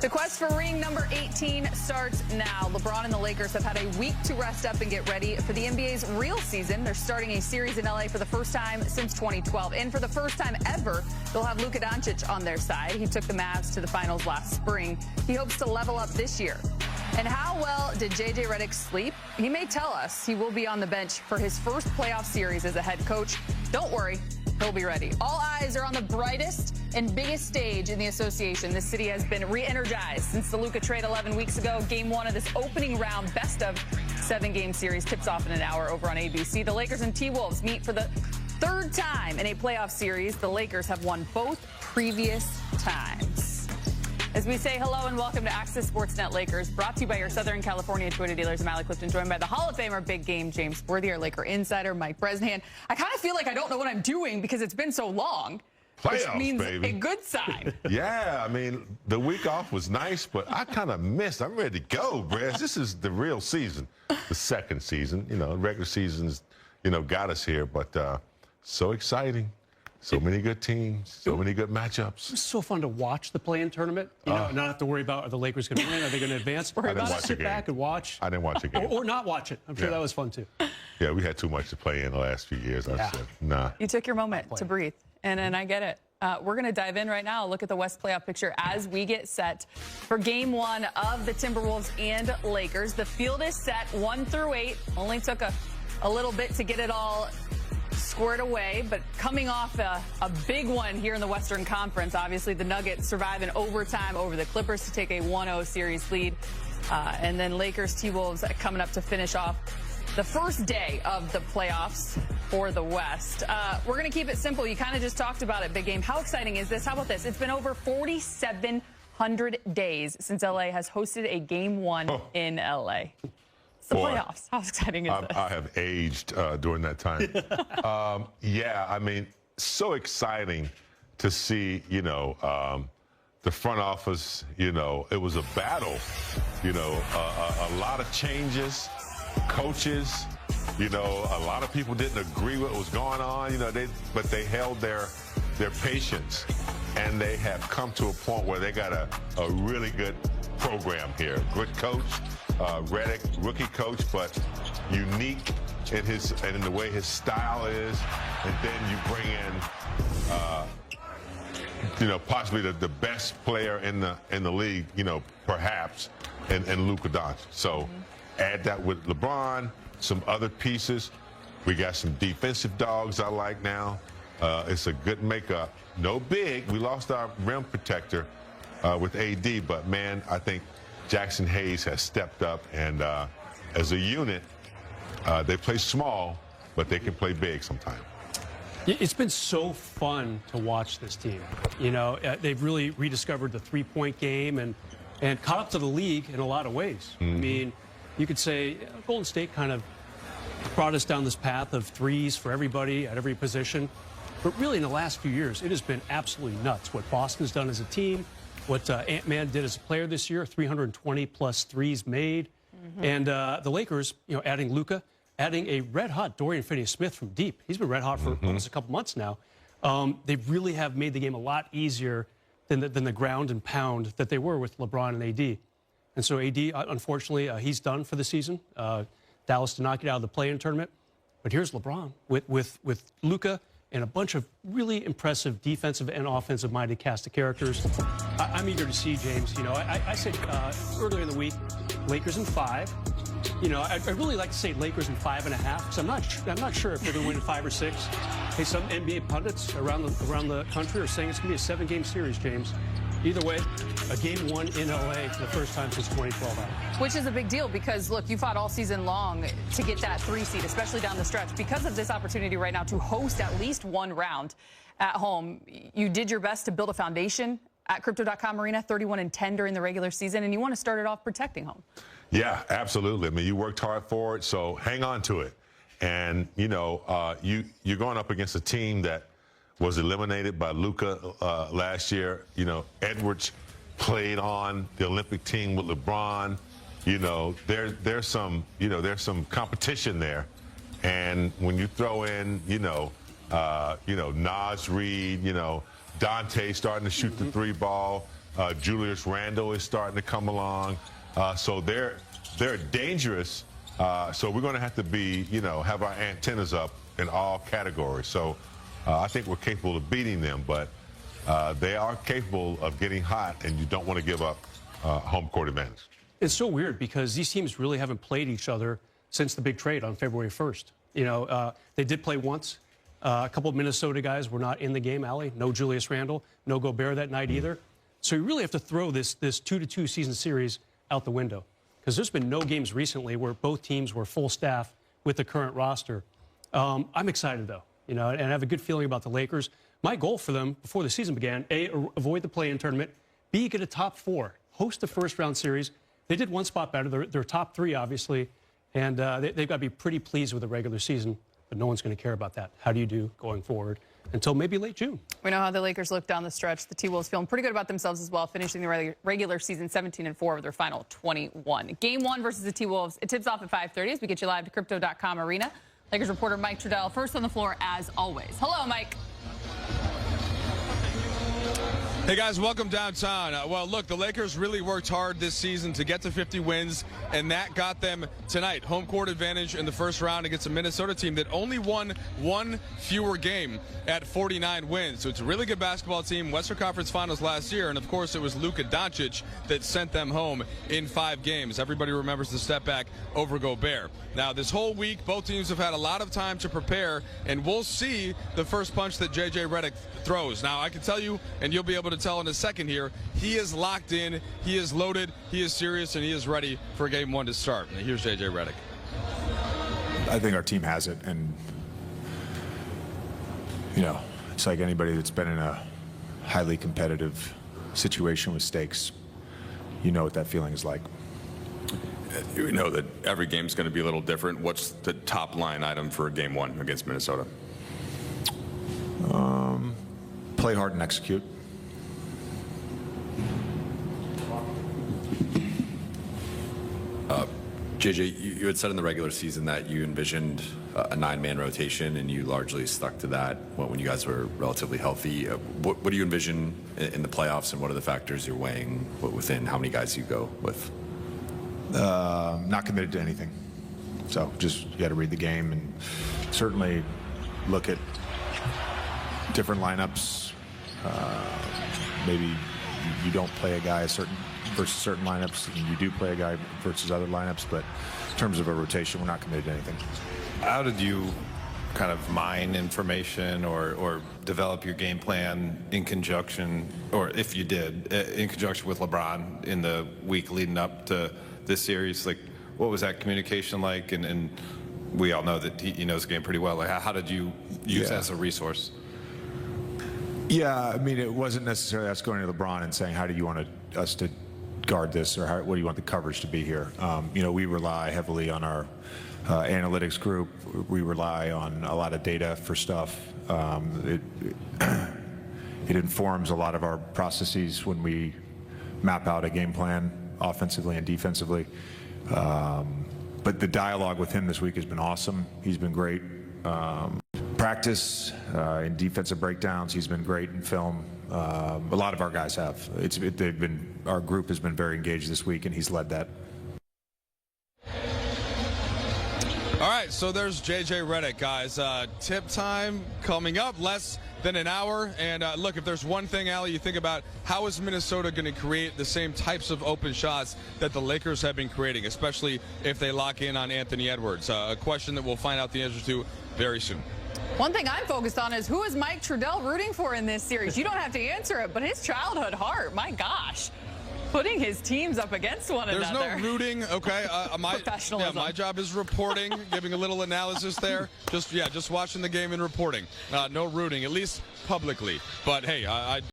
The quest for ring number 18 starts now. LeBron and the Lakers have had a week to rest up and get ready for the NBA's real season. They're starting a series in LA for the first time since 2012. And for the first time ever, they'll have Luka Doncic on their side. He took the Mavs to the finals last spring. He hopes to level up this year. And how well did Redick sleep? He may tell us. He will be on the bench for his first playoff series as a head coach. Don't worry, he'll be ready. All eyes are on the brightest and biggest stage in the association. This city has been re-energized since the Luka trade 11 weeks ago. Game one of this opening round best of 7-game series tips off in an hour over on ABC. The Lakers and T-Wolves meet for the third time in a playoff series. The Lakers have won both previous times. As we say hello and welcome to Access Sportsnet Lakers, brought to you by your Southern California Toyota dealers. I'm Alec Clifton, joined by the Hall of Famer Big Game James Worthy, our Laker insider Mike Bresnahan. I kind of feel like I don't know what I'm doing because it's been so long. Playoffs, which means baby. A good sign. Yeah, I mean, the week off was nice, but I kind of missed. I'm ready to go, Brez. This is the real season, the second season. You know, regular seasons, got us here, but so exciting. So many good teams, so many good matchups. It's so fun to watch the play-in tournament. Not have to worry about are the Lakers going to win, are they going to advance? I didn't watch sit back and watch. I didn't watch a game. Or not watch it. I'm sure that was fun, too. Yeah, we had too much to play in the last few years. I said, nah. You took your moment to breathe, and I get it. We're going to dive in right now, look at the West playoff picture as we get set for game one of the Timberwolves and Lakers. The field is set 1 through 8. Only took a little bit to get it all squared away, but coming off a big one here in the Western Conference. Obviously, the Nuggets survive in overtime over the Clippers to take a 1-0 series lead. And then Lakers T-Wolves coming up to finish off the first day of the playoffs for the West. We're going to keep it simple. You kind of just talked about it, Big Game. How exciting is this? How about this? It's been over 4,700 days since LA has hosted a game one in LA. The playoffs. How exciting is this? I have aged during that time. Yeah, I mean, so exciting to see, the front office, it was a battle, a lot of changes, coaches, a lot of people didn't agree with what was going on, but they held their patience, and they have come to a point where they got a really good program here. Good coach. Redick, rookie coach, but unique in the way his style is, and then you bring in, possibly the best player in the league, perhaps, in Luka Doncic. So add that with LeBron, some other pieces. We got some defensive dogs I like now. It's a good makeup. No big. We lost our rim protector with AD, but man, I think Jackson Hayes has stepped up, and as a unit, they play small, but they can play big sometimes. It's been so fun to watch this team. They've really rediscovered the three-point game and caught up to the league in a lot of ways. I mean, you could say Golden State kind of brought us down this path of threes for everybody at every position. But really, in the last few years, it has been absolutely nuts what Boston's done as a team. What Ant-Man did as a player this year, 320-plus threes made. And the Lakers, adding Luka, adding a red-hot Dorian Finney-Smith from deep. He's been red-hot for almost a couple months now. They really have made the game a lot easier than the ground and pound that they were with LeBron and AD. And so AD, unfortunately, he's done for the season. Dallas did not get out of the play-in tournament. But here's LeBron with Luka and a bunch of really impressive defensive and offensive-minded cast of characters. I'm eager to see, James. I said earlier in the week, Lakers in 5. I'd really like to say Lakers in 5.5, because I'm not sure if they're going to win in 5 or 6. Hey, some NBA pundits around the country are saying it's going to be a 7-game series, James. Either way, a game one in LA for the first time since 2012. Which is a big deal because, look, you fought all season long to get that 3 seed, especially down the stretch. Because of this opportunity right now to host at least one round at home, you did your best to build a foundation at Crypto.com Arena, 31-10 during the regular season, and you want to start it off protecting home. Yeah, absolutely. I mean, you worked hard for it, so hang on to it. And, you're going up against a team that was eliminated by Luka last year. Edwards played on the Olympic team with LeBron. There's some competition there. And when you throw in, Naz Reid, Dante starting to shoot the 3 ball, Julius Randle is starting to come along. So they're dangerous. So we're going to have to be, have our antennas up in all categories. So I think we're capable of beating them, but they are capable of getting hot, and you don't want to give up home court advantage. It's so weird because these teams really haven't played each other since the big trade on February 1st. They did play once. A couple of Minnesota guys were not in the game, Allie. No Julius Randle, no Gobert that night either. So you really have to throw this 2-2 season series out the window, because there's been no games recently where both teams were full staff with the current roster. I'm excited, though, and I have a good feeling about the Lakers. My goal for them before the season began, A, avoid the play-in tournament, B, get a top 4, host the first-round series. They did one spot better. They're top 3, obviously, and they've got to be pretty pleased with the regular season, but no one's going to care about that. How do you do going forward until maybe late June? We know how the Lakers look down the stretch. The T-Wolves feeling pretty good about themselves as well, finishing the regular season 17-4 with their final 21. Game 1 versus the T-Wolves. It tips off at 5:30 as we get you live to Crypto.com Arena. Lakers reporter Mike Trudell first on the floor as always. Hello, Mike. Hey guys, welcome downtown. Well, look, the Lakers really worked hard this season to get to 50 wins, and that got them tonight. Home court advantage in the first round against a Minnesota team that only won one fewer game at 49 wins. So it's a really good basketball team. Western Conference Finals last year, and of course it was Luka Doncic that sent them home in 5 games. Everybody remembers the step back over Gobert. Now, this whole week, both teams have had a lot of time to prepare, and we'll see the first punch that J.J. Redick throws. Now, I can tell you, and you'll be able to tell in a second here, he is locked in, he is loaded, he is serious, and he is ready for Game 1 to start. Now, here's J.J. Redick. I think our team has it, and, it's like anybody that's been in a highly competitive situation with stakes, you know what that feeling is like. You know that every game's going to be a little different. What's the top line item for Game 1 against Minnesota? Play hard and execute. JJ, you had said in the regular season that you envisioned a 9-man rotation, and you largely stuck to that when you guys were relatively healthy. What do you envision in the playoffs, and what are the factors you're weighing within how many guys you go with? Not committed to anything. So just you got to read the game and certainly look at different lineups. Maybe you don't play a guy versus certain lineups, and you do play a guy versus other lineups, but in terms of a rotation, we're not committed to anything. How did you kind of mine information or develop your game plan in conjunction, or if you did, in conjunction with LeBron in the week leading up to this series? Like, what was that communication like? And we all know that he knows the game pretty well. Like, how did you use that as a resource? Yeah, I mean, it wasn't necessarily us going to LeBron and saying, how do you want us to guard this, or what do you want the coverage to be here? We rely heavily on our analytics group. We rely on a lot of data for stuff. It informs a lot of our processes when we map out a game plan, offensively and defensively. But the dialogue with him this week has been awesome. He's been great. Practice in defensive breakdowns, he's been great in film. A lot of our guys have. Our group has been very engaged this week, and he's led that. All right, so there's J.J. Redick, guys. Tip time coming up, less than an hour. And look, if there's one thing, Allie, you think about, how is Minnesota going to create the same types of open shots that the Lakers have been creating, especially if they lock in on Anthony Edwards? A question that we'll find out the answer to very soon. One thing I'm focused on is, who is Mike Trudell rooting for in this series? You don't have to answer it, but his childhood heart, my gosh, putting his teams up against one another. There's no rooting, okay? Professionalism. My job is reporting, giving a little analysis there. Just watching the game and reporting. No rooting, at least publicly. But hey, I